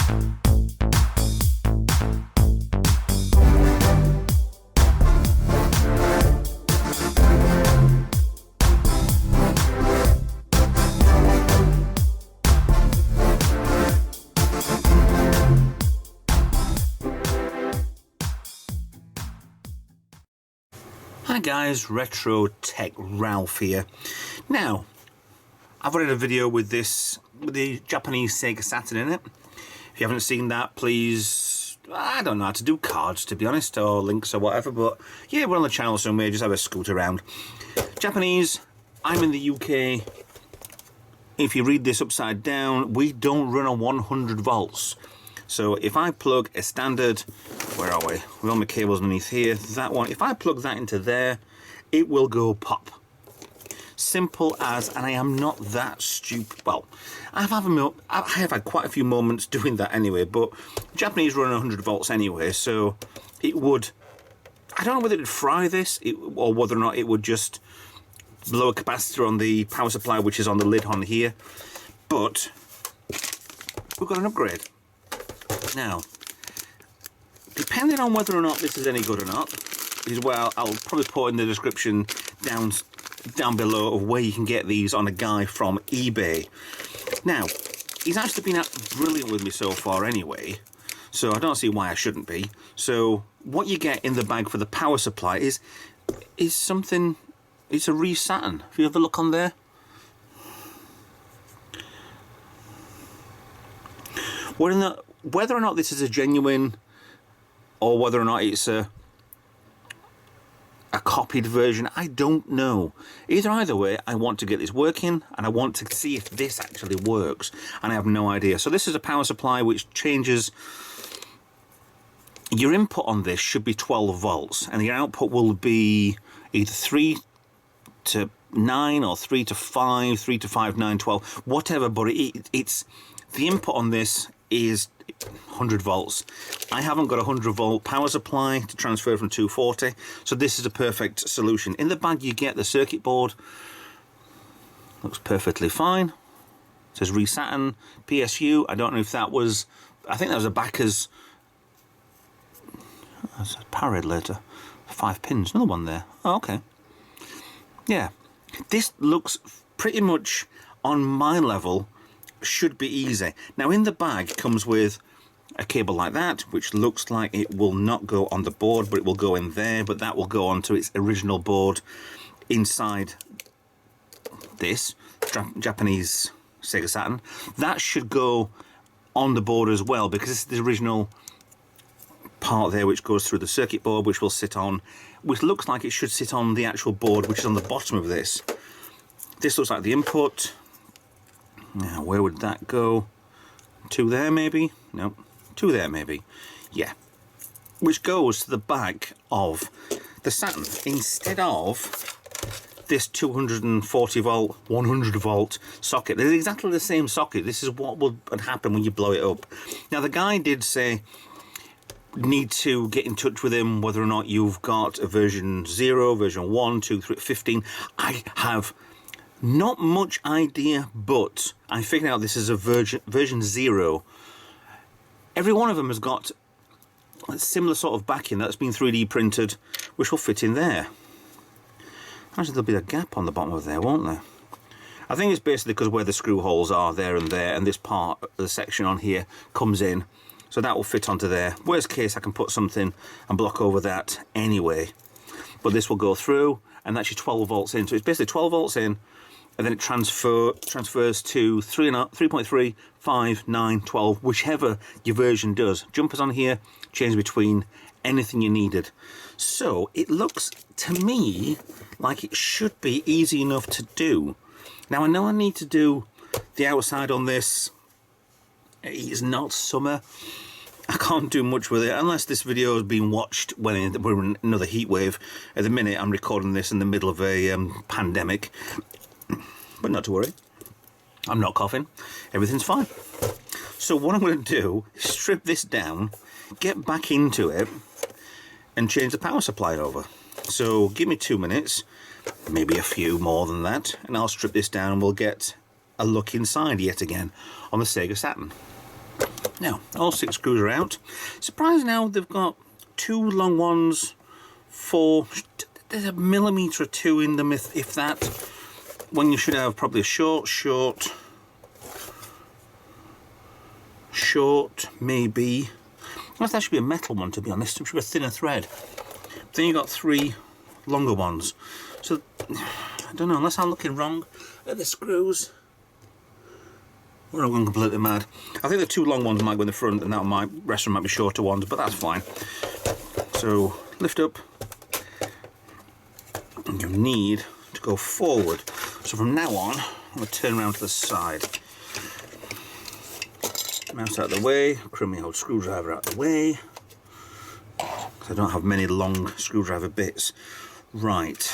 Hi guys, Retro Tech Ralph here. Now, I've already did a video with the Japanese Sega Saturn in it. If you haven't seen that, please, I don't know how to do cards to be honest, or links or whatever, but yeah, we're on the channel somewhere, just have a scoot around. Japanese, I'm in the UK. If you read this upside down, we don't run on 100 volts. So if I plug a standard, where are we? We've got my cables underneath here, that one, if I plug that into there, it will go pop. Simple as, and I am not that stupid. Well, I have had quite a few moments doing that anyway, but Japanese run 100 volts anyway, so it would, I don't know whether it would fry this, or whether or not it would just blow a capacitor on the power supply, which is on the lid on here, but we've got an upgrade. Now, depending on whether or not this is any good or not, is well, I'll probably put in the description down below of where you can get these on a guy from eBay. Now, he's actually been brilliant with me so far anyway, so I don't see why I shouldn't be. So what you get in the bag for the power supply is something, it's a REsaturn. If you have a look on there. Whether or not this is a genuine, or whether or not it's a copied version, I don't know. Either way, I want to get this working, and I want to see if this actually works, and I have no idea. So this is a power supply which changes. Your input on this should be 12 volts, and your output will be either 3 to 9 or 3 to 5, 3 to 5, 9, 12, whatever, but it's the input on this is 100 volts. I haven't got a 100 volt power supply to transfer from 240, so this is a perfect solution. In the bag you get the circuit board, looks perfectly fine. It says REsaturn, PSU, I don't know if that was, I think that was a backer's, that's a power regulator, 5 pins, another one there, oh okay. Yeah, this looks pretty much on my level, should be easy. Now in the bag comes with a cable like that, which looks like it will not go on the board, but it will go in there, but that will go onto its original board inside this Japanese Sega Saturn. That should go on the board as well, because this is the original part there which goes through the circuit board, which will sit on, which looks like it should sit on the actual board, which is on the bottom of this. This looks like the input. Now, where would that go? To there, maybe? No, to there, maybe. Yeah. Which goes to the back of the Saturn instead of this 240 volt, 100 volt socket. They're exactly the same socket. This is what would happen when you blow it up. Now, the guy did say, need to get in touch with him whether or not you've got a version 0, version 1, 2, 3, 15. I have not much idea, but I figured out this is a version 0. Every one of them has got a similar sort of backing that's been 3D printed, which will fit in there. Actually, there'll be a gap on the bottom of there, won't there? I think it's basically because where the screw holes are there, and this part, the section on here, comes in. So that will fit onto there. Worst case, I can put something and block over that anyway. But this will go through, and that's your 12 volts in. So it's basically 12 volts in, and then it transfers to 3.3, 5, 9, 12, whichever your version does. Jumpers on here, change between anything you needed. So it looks to me like it should be easy enough to do. Now I know I need to do the outside on this. It's not summer. I can't do much with it unless this video has been watched when we're in another heat wave. At the minute I'm recording this in the middle of a pandemic. But not to worry, I'm not coughing, everything's fine. So what I'm going to do is strip this down, get back into it, and change the power supply over. So give me 2 minutes, maybe a few more than that, and I'll strip this down and we'll get a look inside yet again on the Sega Saturn. Now, all 6 screws are out. Surprising how they've got 2 long ones for, there's a millimetre or 2 in them, if that, when you should have probably a short, maybe. Well, that should be a metal one, to be honest. It should be a thinner thread. Then you got 3 longer ones. So, I don't know, unless I'm looking wrong at the screws. We're not going completely mad. I think the 2 long ones might go in the front, and that rest of them might be shorter ones, but that's fine. So lift up, and you need to go forward. So from now on, I'm going to turn around to the side. Mouse out of the way, crummy old screwdriver out of the way. I don't have many long screwdriver bits. Right,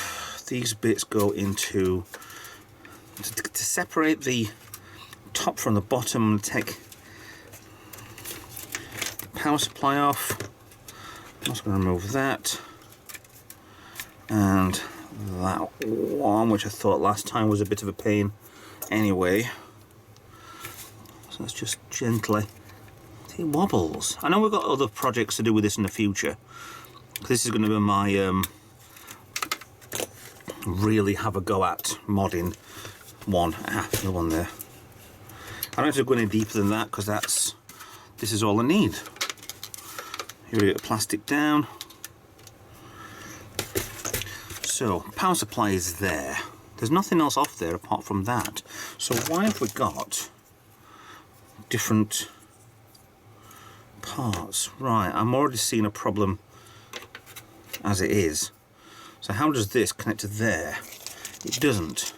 these bits go into, to separate the top from the bottom, I'm going to take the power supply off. I'm just going to remove that and that one, which I thought last time was a bit of a pain anyway. So let's just gently, see, it wobbles. I know we've got other projects to do with this in the future. This is going to be my really have a go at modding one. No one there. I don't have to go any deeper than that because this is all I need. Here we get the plastic down. So, power supply is there. There's nothing else off there apart from that. So why have we got different parts? Right, I'm already seeing a problem as it is. So how does this connect to there? It doesn't.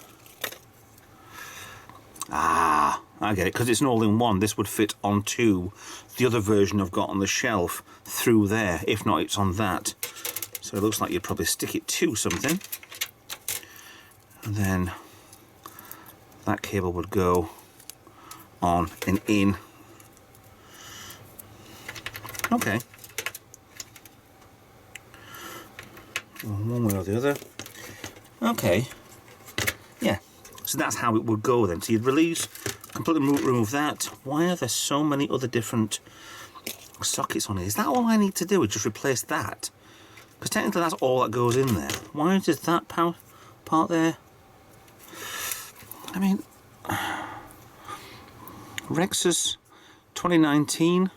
Ah, I get it, because it's an all-in-one. This would fit onto the other version I've got on the shelf through there. If not, it's on that. So it looks like you'd probably stick it to something. And then that cable would go on and in. Okay. One way or the other. Okay. Yeah. So that's how it would go then. So you'd release, completely remove that. Why are there so many other different sockets on it? Is that all I need to do? Is just replace that? Because technically that's all that goes in there. Why is that part there? I mean, Rexus 2019.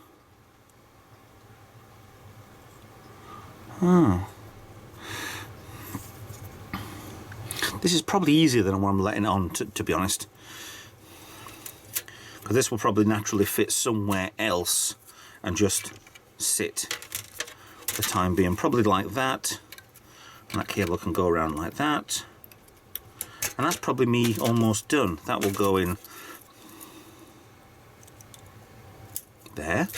Oh. This is probably easier than what I'm letting on, to be honest. Because this will probably naturally fit somewhere else and just sit for the time being. Probably like that. And that cable can go around like that. And that's probably me almost done. That will go in there.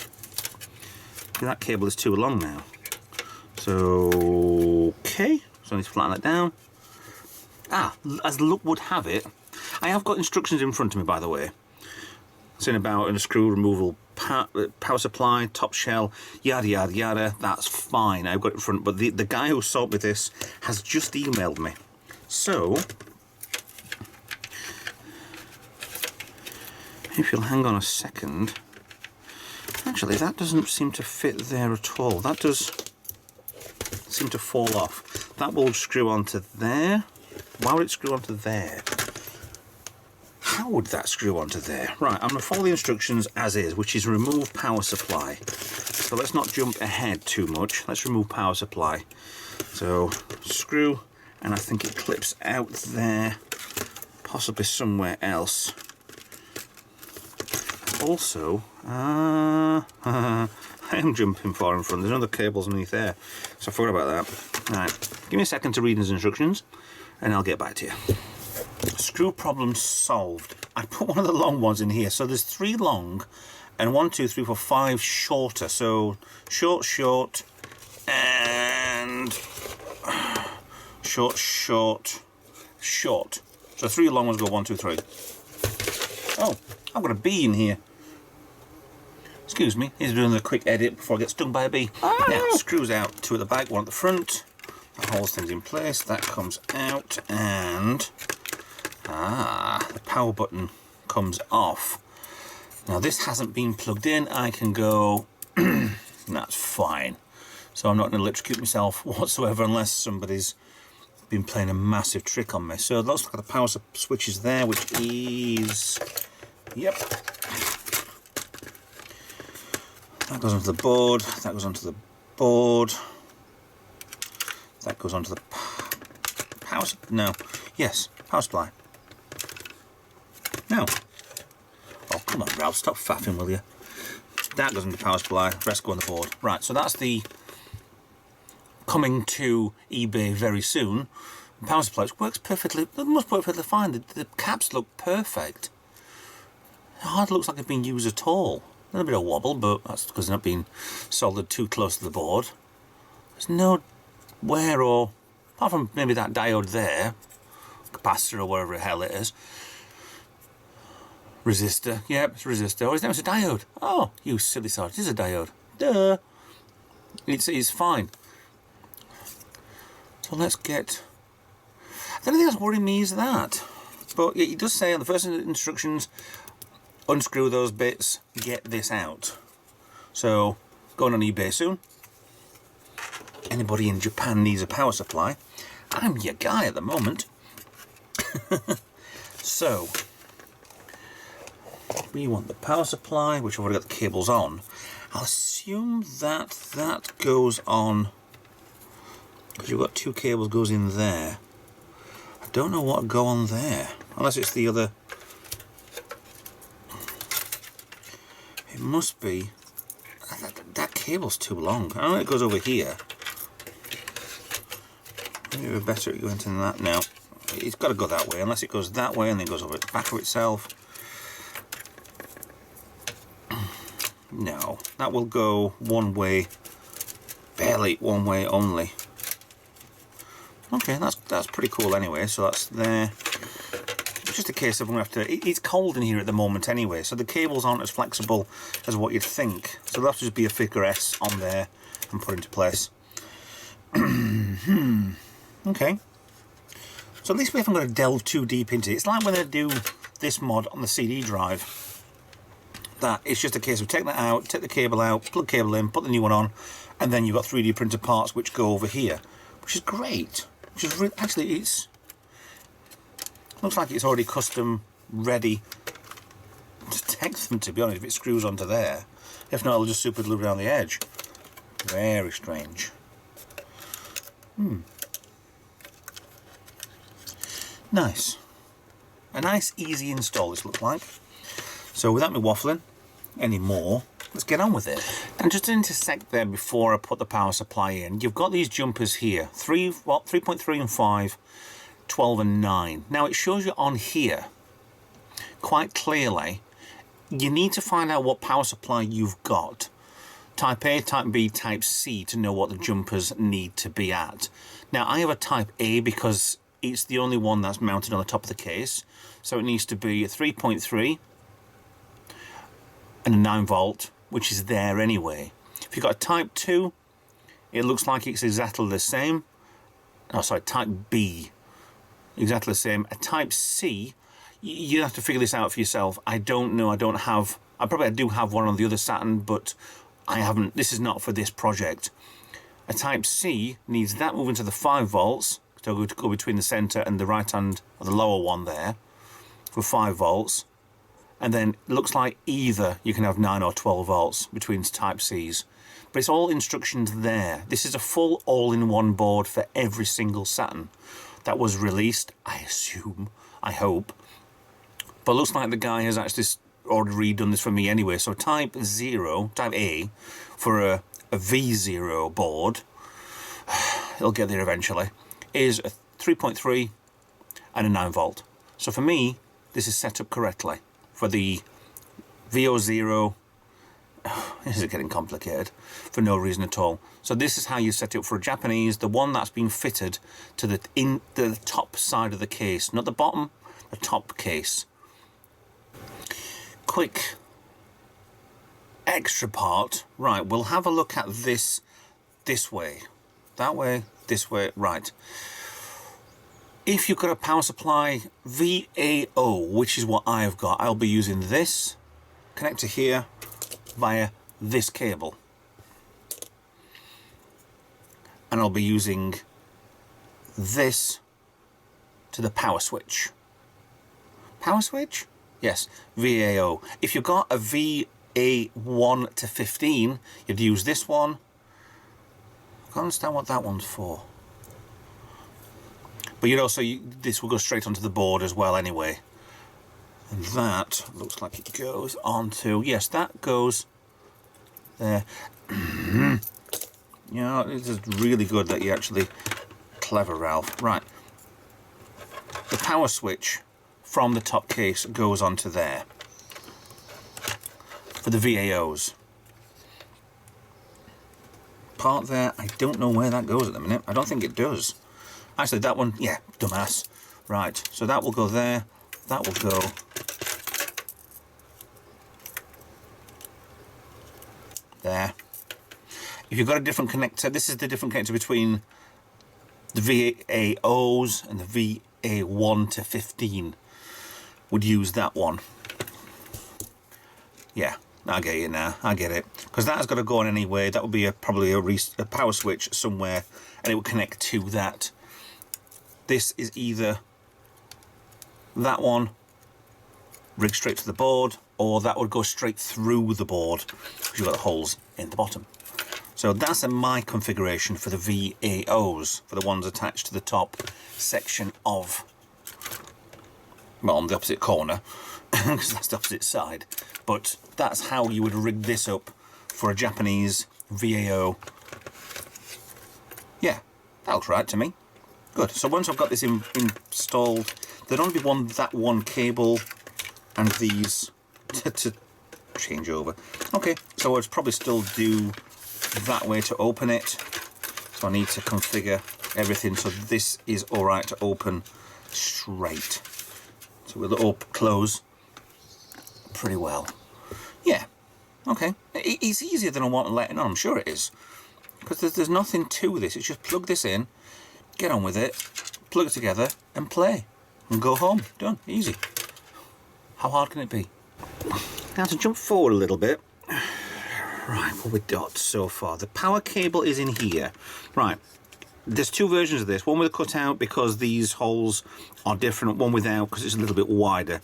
That cable is too long now. So, okay. So I need to flatten that down. As luck would have it, I have got instructions in front of me, by the way, saying about a screw removal, power supply, top shell, yada yada yada. That's fine, I've got it in front. But the guy who sold me this has just emailed me. So, if you'll hang on a second. Actually, that doesn't seem to fit there at all. That does seem to fall off. That will screw onto there. Why would it screw onto there? How would that screw onto there? Right, I'm going to follow the instructions as is, which is remove power supply. So let's not jump ahead too much. Let's remove power supply. So, screw, and I think it clips out there, possibly somewhere else. Also, I am jumping far in front. There's another cables underneath there, so I forgot about that. Right, give me a second to read his instructions, and I'll get back to you. Screw problem solved. I put one of the long ones in here, so there's 3 long, and 1, 2, 3, 4, 5 shorter. So short, short, and short, short, short. So 3 long ones go 1, 2, 3. Oh, I've got a bee in here. Excuse me, he's doing a quick edit before I get stung by a bee. Now, screws out, 2 at the back, 1 at the front. That holds things in place. That comes out, and the power button comes off. Now this hasn't been plugged in. I can go, that's fine. So I'm not going to electrocute myself whatsoever unless somebody's been playing a massive trick on me. So it looks like the power switch is there, which is, yep. That goes onto the board, that goes onto the board, that goes onto the power, no, yes, power supply. No. Oh, come on, Ralph, stop faffing, will you? That goes into the power supply, the rest go on the board. Right, so that's the coming to eBay very soon. The power supply, which works perfectly, it must work perfectly fine. The caps look perfect. It hardly looks like it's been used at all. A little bit of wobble, but that's because they're not being soldered too close to the board. There's no wear or, apart from maybe that diode there, capacitor or whatever the hell it is. Resistor, yep, it's a resistor. Oh, it's a diode. Oh, you silly sod, it is a diode. Duh. It's fine. So let's get, the only thing that's worrying me is that. But it does say on the first instructions, unscrew those bits, get this out. So, going on eBay soon. Anybody in Japan needs a power supply, I'm your guy at the moment. So, we want the power supply, which I've already got the cables on. I'll assume that that goes on, because you've got two cables goes in there. I don't know what go on there, unless it's the other. It must be, that cable's too long. I know it goes over here. Maybe we're better at going to that now. It's got to go that way, unless it goes that way and then goes over the back of itself. No, that will go one way, barely one way only. Okay, that's pretty cool anyway, so that's there. It's just a case of I'm going to have to, it's cold in here at the moment anyway, so the cables aren't as flexible as what you'd think. So there'll have to just be a figure S on there and put into place. Okay. So at least we haven't got to delve too deep into it. It's like when they do this mod on the CD drive. That it's just a case of take that out, take the cable out, plug cable in, put the new one on, and then you've got 3D printed parts which go over here, which is great. Which is really, actually, it's looks like it's already custom ready to take them. To be honest, if it screws onto there, if not, it'll just super glue around the edge. Very strange. Nice. A nice, easy install. This looks like. So without me waffling anymore, let's get on with it. And just to intersect there before I put the power supply in, you've got these jumpers here, 3.3 and 5, 12 and 9. Now it shows you on here quite clearly, you need to find out what power supply you've got. Type A, Type B, Type C to know what the jumpers need to be at. Now I have a Type A because it's the only one that's mounted on the top of the case. So it needs to be a 3.3 and a 9 volt, which is there anyway. If you've got a Type 2, it looks like it's exactly the same. Oh, sorry, Type B, exactly the same. A Type C, you have to figure this out for yourself. I don't know, I do have one on the other Saturn, but I haven't, this is not for this project. A Type C needs that moving to the 5 volts, to go between the centre and the right hand, or the lower one there, for 5 volts. And then it looks like either you can have 9 or 12 volts between Type Cs. But it's all instructions there. This is a full all-in-one board for every single Saturn that was released, I assume, I hope. But it looks like the guy has actually already redone this for me anyway. So Type A, for a V0 board, it'll get there eventually, is a 3.3 and a 9 volt. So for me, this is set up correctly. For the VO0, this is getting complicated for no reason at all. So this is how you set it up for a Japanese, the one that's been fitted to the top side of the case, not the bottom, the top case. Quick extra part, right, we'll have a look at this way, that way, this way, right. If you've got a power supply VAO, which is what I've got, I'll be using this connect to here via this cable. And I'll be using this to the power switch. Power switch? Yes, VAO. If you've got a VA1 to 15, you'd use this one. I can't understand what that one's for. But you'd also, this will go straight onto the board as well anyway. And that looks like it goes onto, yes, that goes there. Yeah, it is really good that you actually, clever Ralph. Right. The power switch from the top case goes onto there for the VAOs. Part there, I don't know where that goes at the minute. I don't think it does. Actually, that one, yeah, dumbass. Right, so that will go there. That will go there. If you've got a different connector, this is the different connector between the VAOs and the VA1 to 15. Would use that one. Yeah, I get it now. I get it. Because that has got to go on anyway. That would be probably a power switch somewhere, and it would connect to that. This is either that one, rig straight to the board, or that would go straight through the board because you've got the holes in the bottom. So that's my configuration for the VAOs, for the ones attached to the top section of, well, on the opposite corner, because that's the opposite side. But that's how you would rig this up for a Japanese VAO. Yeah, that looks right to me. Good. So once I've got this installed, there'd only be that one cable and these to change over. Okay, so I'd probably still do that way to open it. So I need to configure everything so this is all right to open straight. So we'll close pretty well. Yeah, okay. It's easier than I want to let it on, I'm sure it is. Because there's nothing to this, it's just plug this in, get on with it, plug it together and play. And go home, done, easy. How hard can it be? Now to jump forward a little bit. Right, what we got so far. The power cable is in here. Right, there's two versions of this. One with a cutout because these holes are different. One without because it's a little bit wider.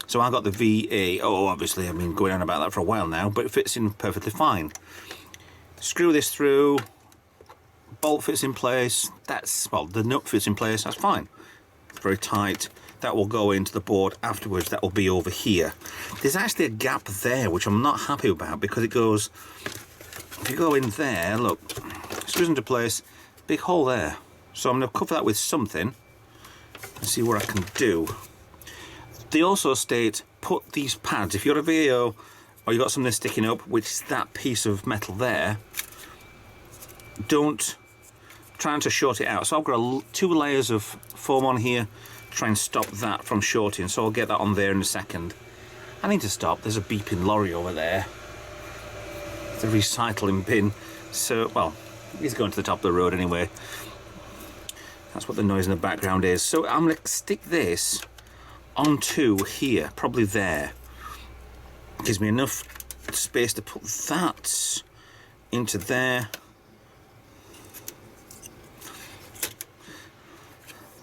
So I got the VAO, obviously. I've been going on about that for a while now, but it fits in perfectly fine. Screw this through. Bolt fits in place. That's, well, the nut fits in place. That's fine. Very tight. That will go into the board afterwards. That will be over here. There's actually a gap there which I'm not happy about because it goes, if you go in there, look, screws into place, big hole there. So I'm going to cover that with something and see what I can do. They also state put these pads, if you're a VAO or you've got something sticking up, which is that piece of metal there, don't try to short it out. So I've got two layers of foam on here, try and stop that from shorting, so I'll get that on there in a second. I need to stop, there's a beeping lorry over there. The recycling bin. So, well, he's going to the top of the road anyway. That's what the noise in the background is. So I'm going to stick this onto here, probably there. Gives me enough space to put that into there.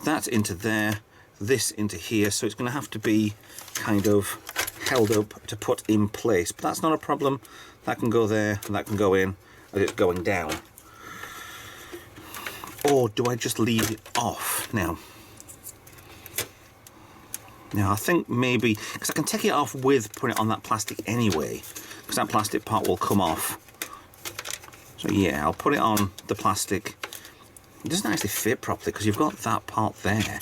That into there. This into here, so it's going to have to be kind of held up to put in place, but that's not a problem. That can go there and that can go in as it's going down. Or do I just leave it off now? Now I think maybe, because I can take it off with putting it on that plastic anyway, because that plastic part will come off. So yeah, I'll put it on the plastic. It doesn't actually fit properly because you've got that part there.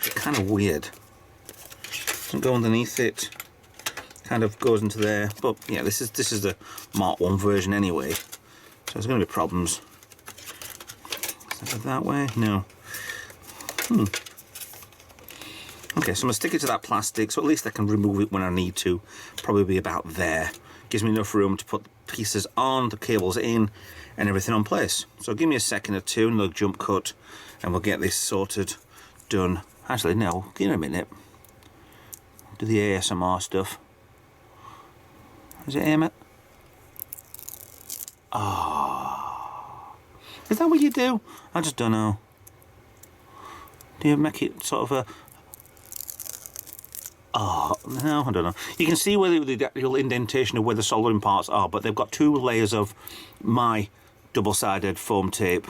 It's kind of weird. Doesn't go underneath it. Kind of goes into there. But yeah, this is the Mark 1 version anyway. So there's going to be problems. Is that that way? No. Okay, so I'm going to stick it to that plastic, so at least I can remove it when I need to. Probably be about there. Gives me enough room to put the pieces on, the cables in, and everything on place. So give me a second or two, another jump cut, and we'll get this sorted, done. Actually, no, give me a minute. Do the ASMR stuff. Is it aim it? Ah. Is that what you do? I just don't know. Do you make it sort of a... Oh, no, I don't know. You can see where the actual indentation of where the soldering parts are, but they've got 2 layers of my double-sided foam tape.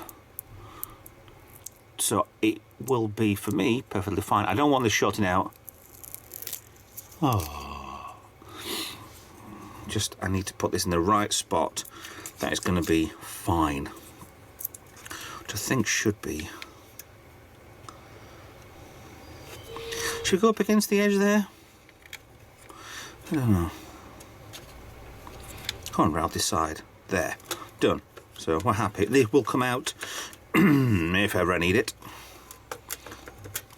So it will be, for me, perfectly fine. I don't want this shorting out. Oh. Just, I need to put this in the right spot. That is going to be fine. Which I think should be. Should we go up against the edge there? I don't know. Come on, round this side. There. Done. So we're happy. This will come out if ever I need it.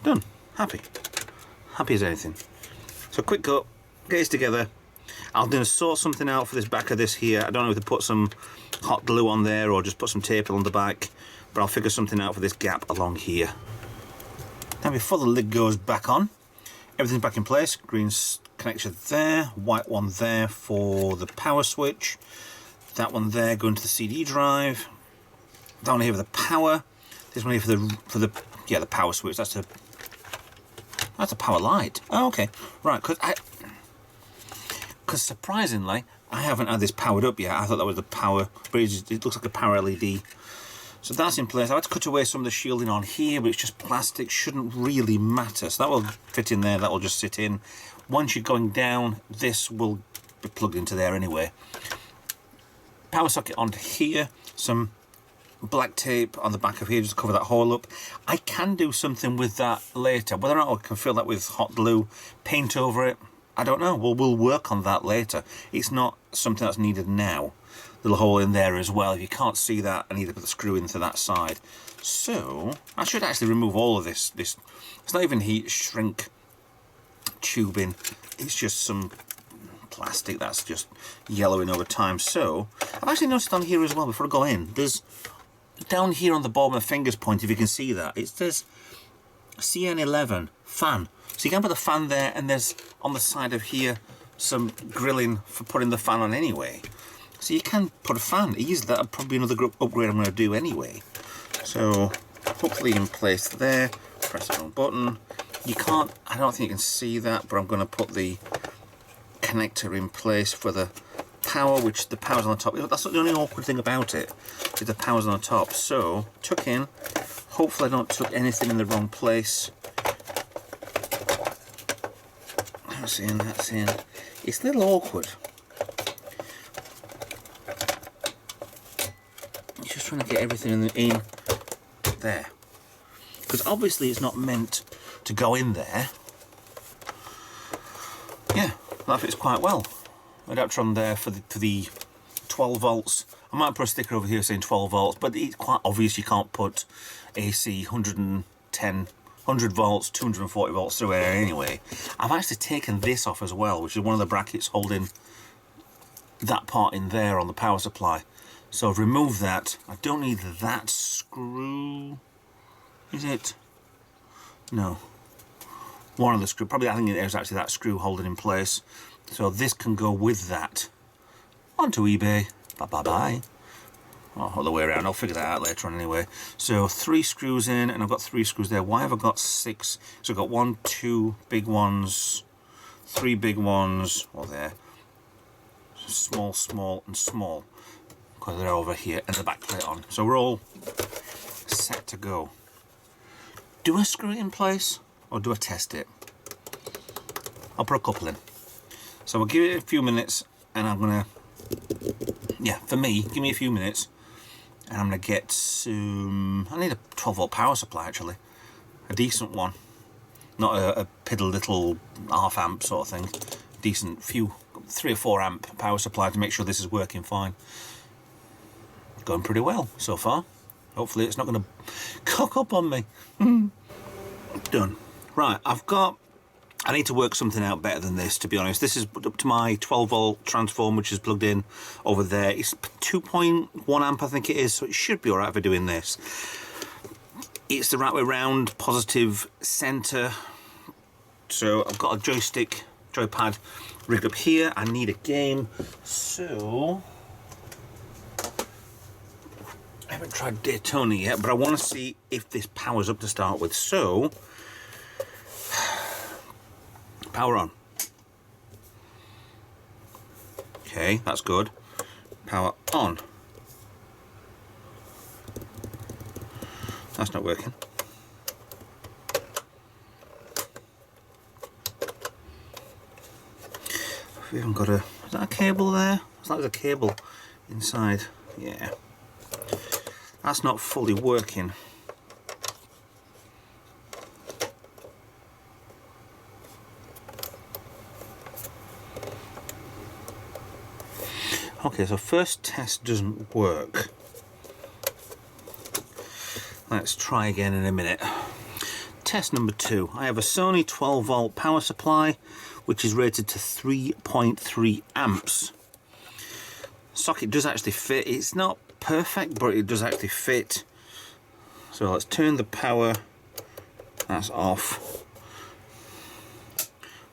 Done. Happy. Happy as anything. So quick cut. Get this together. I'm going to sort something out for this back of this here. I don't know if to put some hot glue on there or just put some tape on the back. But I'll figure something out for this gap along here. Now before the lid goes back on, everything's back in place. Green connector there, white one there for the power switch. That one there going to the CD drive. That one here for the power. This one here for the power switch. That's a power light. Oh, okay, right. Because surprisingly, I haven't had this powered up yet. I thought that was the power, but it looks like a power LED. So that's in place. I had to cut away some of the shielding on here, but it's just plastic, shouldn't really matter. So that will fit in there, that will just sit in. Once you're going down, this will be plugged into there anyway. Power socket onto here, some black tape on the back of here just to cover that hole up. I can do something with that later. Whether or not I can fill that with hot glue, paint over it, I don't know. We'll work on that later. It's not something that's needed now. Little hole in there as well. If you can't see that, I need to put the screw into that side. So I should actually remove all of this. It's not even heat shrink tubing. It's just some plastic that's just yellowing over time. So I've actually noticed on here as well, before I go in, there's down here on the ball of my fingers point, if you can see that, it says CN11 fan. So you can put the fan there, and there's on the side of here some grilling for putting the fan on anyway. So you can put a fan easily. That'll probably be another upgrade I'm going to do anyway. So hopefully in place there. Press the wrong button. You can't, I don't think you can see that, but I'm going to put the connector in place for the power, which the power's on the top. That's the only awkward thing about it, is the power's on the top. So tuck in. Hopefully I don't tuck anything in the wrong place. That's in, that's in. It's a little awkward. Just trying to get everything in there, because obviously it's not meant to go in there. Yeah, that fits quite well. Adapter on there for the 12 volts. I might put a sticker over here saying 12 volts, but it's quite obvious you can't put AC 100 volts, 240 volts through there anyway. I've actually taken this off as well, which is one of the brackets holding that part in there on the power supply. So I've removed that. I don't need that screw. Is it? No. One of the screw. Probably I think there's actually that screw holding in place. So this can go with that. Onto eBay. Bye bye bye. Oh, all the way around. I'll figure that out later on anyway. So 3 screws in, and I've got 3 screws there. Why have I got 6? So I've got 1, 2 big ones, 3 big ones. Well, there. Small, small, and small. Because they're over here and the back plate on. So we're all set to go. Do I screw it in place or do I test it? I'll put a couple in. So we'll give it a few minutes, and I'm gonna, yeah, for me, give me a few minutes, and I'm gonna get some, I need a 12 volt power supply actually. A decent one. Not a piddle little half amp sort of thing. Decent few, 3 or 4 amp power supply to make sure this is working fine. Going pretty well so far. Hopefully it's not going to cock up on me. Done. Right, I need to work something out better than this, to be honest. This is up to my 12 volt transform, which is plugged in over there. It's 2.1 amp, I think it is, so it should be alright for doing this. It's the right way round, positive center. So I've got a joypad rigged up here. I need a game, so I haven't tried Daytona yet, but I want to see if this powers up to start with. So, power on. Okay, that's good. Power on. That's not working. We haven't got a... Is that a cable there? It's like there's a cable inside. Yeah. That's not fully working. Okay, so first test doesn't work. Let's try again in a minute. Test number 2. I have a Sony 12 volt power supply which is rated to 3.3 amps. Socket does actually fit. It's not perfect, but it does actually fit. So let's turn the power. That's off.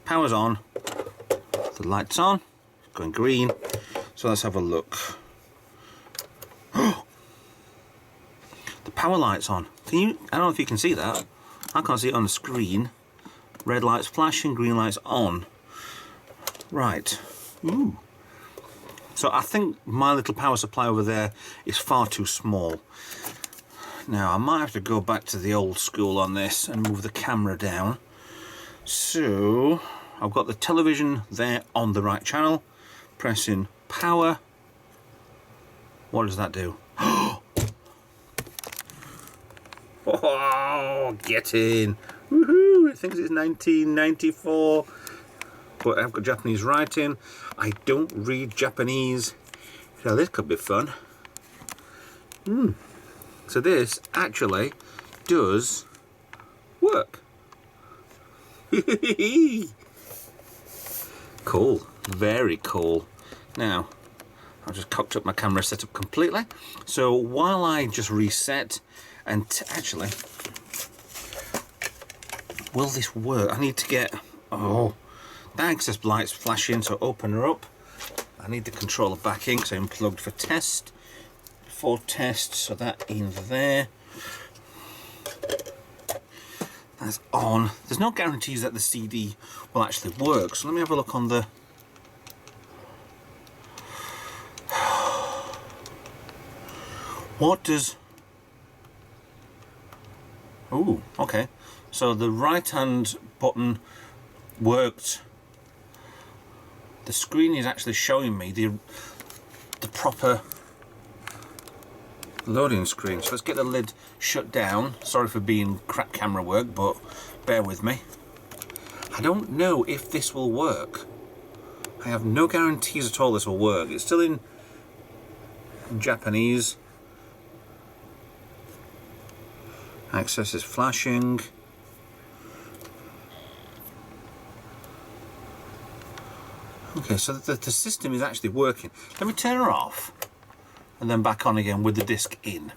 Power's on. The light's on. It's going green. So let's have a look. The power light's on. Can you? I don't know if you can see that. I can't see it on the screen. Red light's flashing, green light's on. Right. Ooh. So I think my little power supply over there is far too small. Now I might have to go back to the old school on this and move the camera down. So I've got the television there on the right channel. Pressing power. What does that do? Oh, get in. Woohoo! It thinks it's 1994. But I've got Japanese writing. I don't read Japanese. So this could be fun. So this actually does work. Cool. Very cool. Now, I've just cocked up my camera setup completely. So while I just reset and actually, will this work? I need to get, the access light's flashing, so open her up. I need the controller backing, so unplugged for test. For test, so that in there. That's on. There's no guarantees that the CD will actually work, so let me have a look on the... What does... Ooh, okay. So the right hand button worked. The screen is actually showing me the proper loading screen. So let's get the lid shut down. Sorry for being crap camera work, but bear with me. I don't know if this will work. I have no guarantees at all this will work. It's still in Japanese. Access is flashing. Okay, so the system is actually working. Let me turn her off and then back on again with the disc in.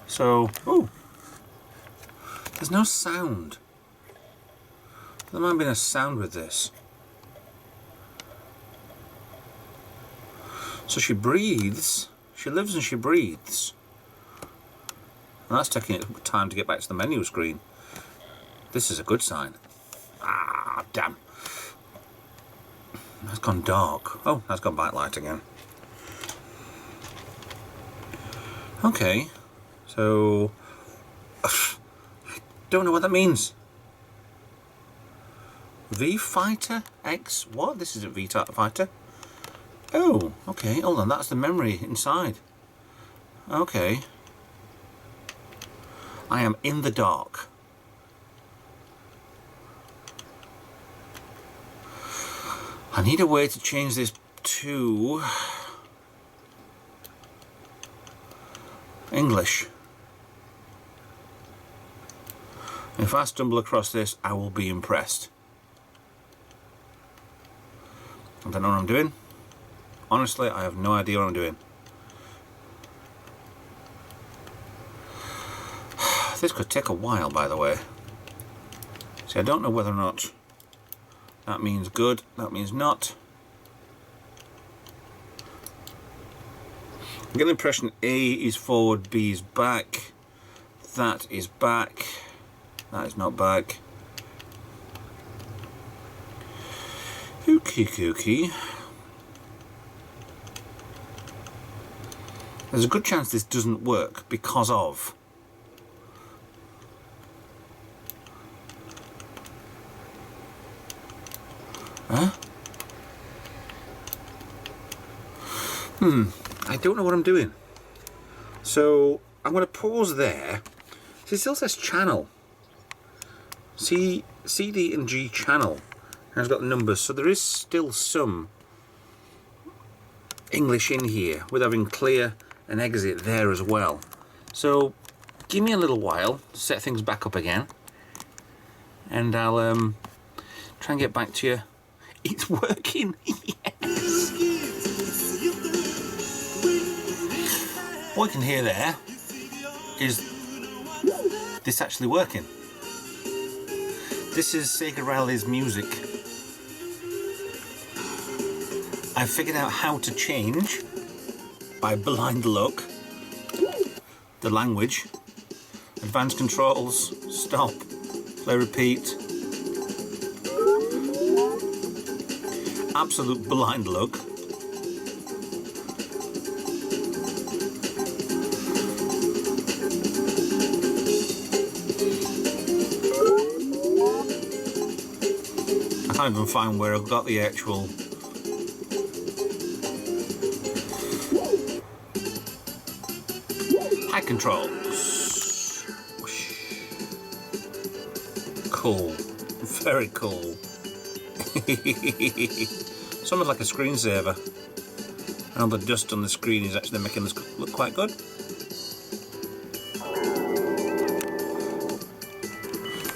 So, ooh, there's no sound. There might have been a sound with this. So she breathes, she lives and she breathes. And that's taking time to get back to the menu screen. This is a good sign. Ah, damn. That's gone dark. Oh, that's gone back light again. Okay, so I don't know what that means. V-Fighter X, what? This isn't V-Fighter. Oh, okay, hold on, that's the memory inside. Okay. I am in the dark. I need a way to change this to English. If I stumble across this, I will be impressed. I don't know what I'm doing. Honestly, I have no idea what I'm doing. This could take a while, by the way. See, I don't know whether or not That means good, that means not. I get the impression A is forward, B is back. That is back. That is not back. Ookie kookie. There's a good chance this doesn't work because of I don't know what I'm doing. So I'm going to pause there. It still says channel. C, D and G channel. And it's got the numbers, so there is still some English in here with having clear and exit there as well. So give me a little while to set things back up again, and I'll try and get back to you. It's working. Yes. What you can hear there is this actually working. This is Sega Rally's music. I figured out how to change by blind luck the language, advanced controls, stop, play, repeat. Absolute blind luck. I can't even find where I've got the actual high controls. Cool, very cool. Something like a screensaver. And all the dust on the screen is actually making this look quite good.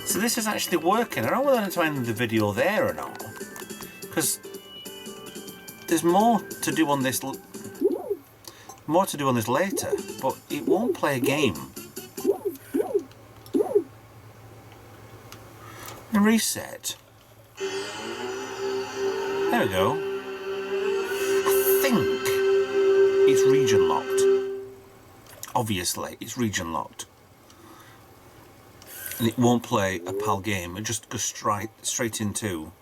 So this is actually working. I don't know whether to end the video there or not, because there's more to do on this. Later, but it won't play a game. And reset. There we go. I think it's region locked. Obviously, it's region locked. And it won't play a PAL game. It just goes straight into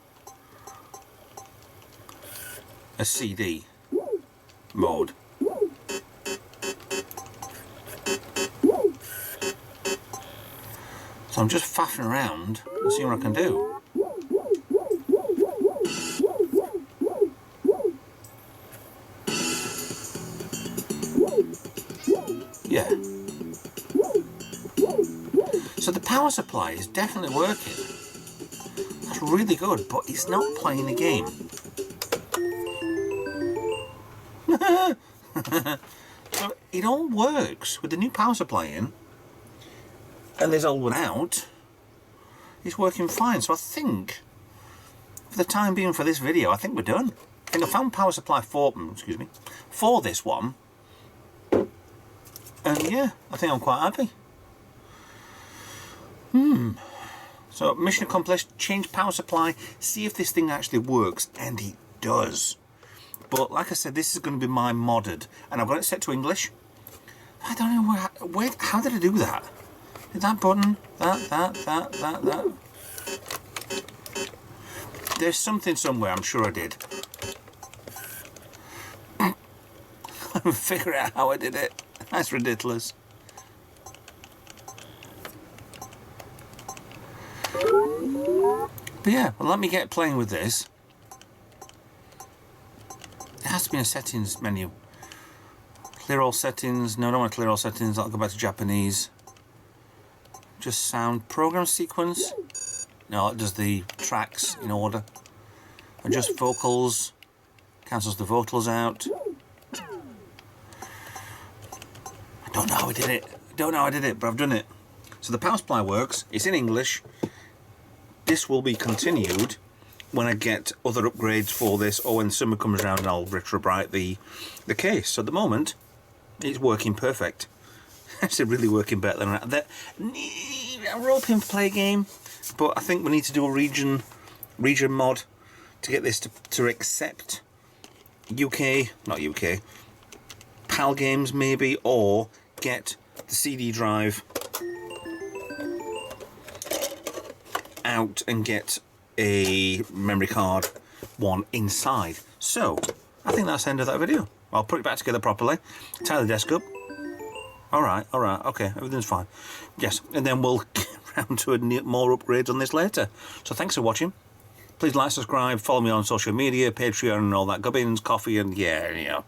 a CD mode. So I'm just faffing around and seeing what I can do. Yeah. So the power supply is definitely working. That's really good, but it's not playing the game. So it all works with the new power supply in, and this old one out. It's working fine. So I think, for the time being for this video, I think we're done. I think I found power supply for this one. And yeah, I think I'm quite happy. So mission accomplished, change power supply, see if this thing actually works, and it does. But like I said, this is going to be my modded, and I've got it set to English. I don't know where how did I do that? Did that button, that. There's something somewhere, I'm sure I did. I'll figure out how I did it. That's ridiculous. But yeah, well, let me get playing with this. It has to be in a settings menu. Clear all settings. No, I don't want to clear all settings. I'll go back to Japanese. Just sound program sequence. No, it does the tracks in order. Adjust vocals. Cancels the vocals out. I don't know how I did it. But I've done it. So the power supply works. It's in English. This will be continued when I get other upgrades for this, or when summer comes around and I'll retrobrite the case. So at the moment, it's working perfect. Actually really working better than that. I'm hoping to play a game, but I think we need to do a region mod to get this to accept not UK, PAL games maybe, or get the CD drive out and get a memory card one inside. So I think that's the end of that video. I'll put it back together properly, tie the desk up. Alright, okay, everything's fine. Yes, and then we'll get round to more upgrades on this later. So thanks for watching. Please like, subscribe, follow me on social media, Patreon and all that gubbins, coffee, and yeah,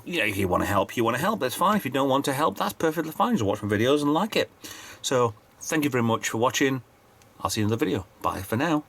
if you want to help, that's fine. If you don't want to help, that's perfectly fine. Just watch my videos and like it. So thank you very much for watching. I'll see you in the video. Bye for now.